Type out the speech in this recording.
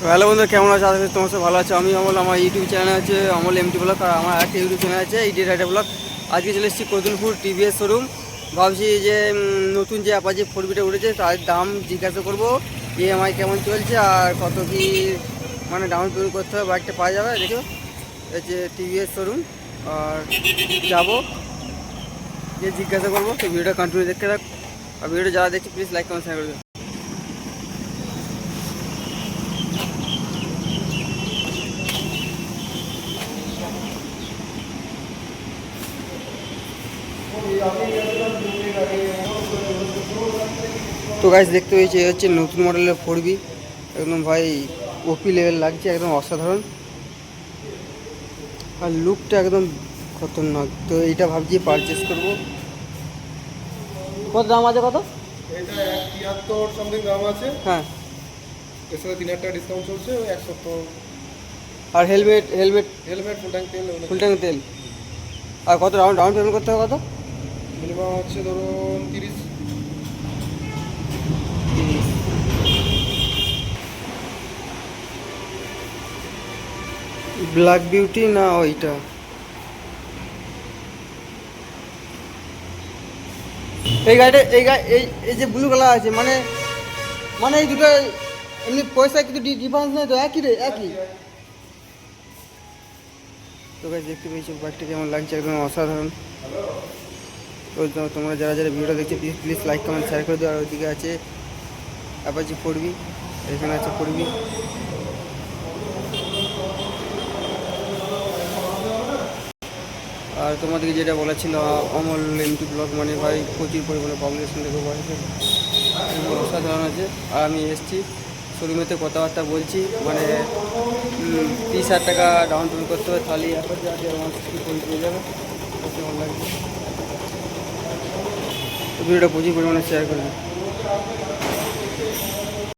Hello বন্ধু, কেমন আছো? আশা করি তোমার সব ভালো আছে। আমি অমল, আমার ইউটিউব চ্যানেল আছে অমল এমটি ব্লগ, আর আমার একটা ইউটিউব চ্যানেল আছে ইডি রাইডার ব্লগ। আজকে চলে এসেছি কতুলপুর টিভিএস শোরুম। ভাবছি যে নতুন যে অ্যাপাচি 4B উঠেছে তার দাম জিজ্ঞাসা করবো, ইএমআই কেমন চলছে আর কত কি মানে ডাউন পেমেন্ট করতে হবে, বাইকটা পাওয়া যাবে। দেখো এই যে টিভিএস শোরুম, আর যাবো যে জিজ্ঞাসা করবো। তো ভিডিওটা কন্টিনিউ দেখতে থাক, আর ভিডিওটা যারা দেখছি প্লিজ লাইক কমেন্ট শেয়ার করে দেবে। তো গাইস, দেখতে পেয়েছি এই হচ্ছে নতুন মডেলের 4B। একদম ভাই ওপি লেভেল লাগছে, একদম অসাধারণ, আর লুকটা একদম খতরনাক। তো এইটা ভাবছি পারচেস করব। কত দাম আছে? কত? এটা 73 সামথিং দাম আছে। হ্যাঁ। এর সাথে 3000 টাকা ডিসকাউন্ট চলছে, ওই 170। আর helmet helmet helmet full tank তেল, ফুল ট্যাঙ্ক তেল। আর কত ডাউন পেমেন্ট করতে হবে? কত? মিনিমাম হচ্ছে ধরুন 30। ব্ল্যাক বিউটি না ওইটা? এই গাড়িটা এই যে ব্লু কালার আছে, মানে মানে এই দুটো এমনি পয়সা কিন্তু ডিফারেন্স নেই তো? একই রে, একই। তো গাইস, দেখতে পেয়েছি বাইকটা কেমন লাগছে, একদম অসাধারণ। তো তোমরা যারা যারা ভিডিওটা দেখছো please please like comment share করে দিও। আর ওইদিকে আছে অ্যাপাচি 4B, এখানে আছে 4B। আর তোমাদেরকে যেটা বলা ছিল, অমল এমটি ব্লগ মানে ভাই প্রচুর পরিমাণে পপুলেশন দেখে বাড়ছে, অসাধারণ আছে। আর আমি এসেছি শোরুমেতে, কথাবার্তা বলছি, মানে 30,000 টাকা ডাউন পেমেন্ট করতে হবে, তাহলে অ্যাপাচি আছে আমার পেয়ে যাবে। কেমন লাগছে ভিডিওটা প্রচুর পরিমাণে শেয়ার করবে।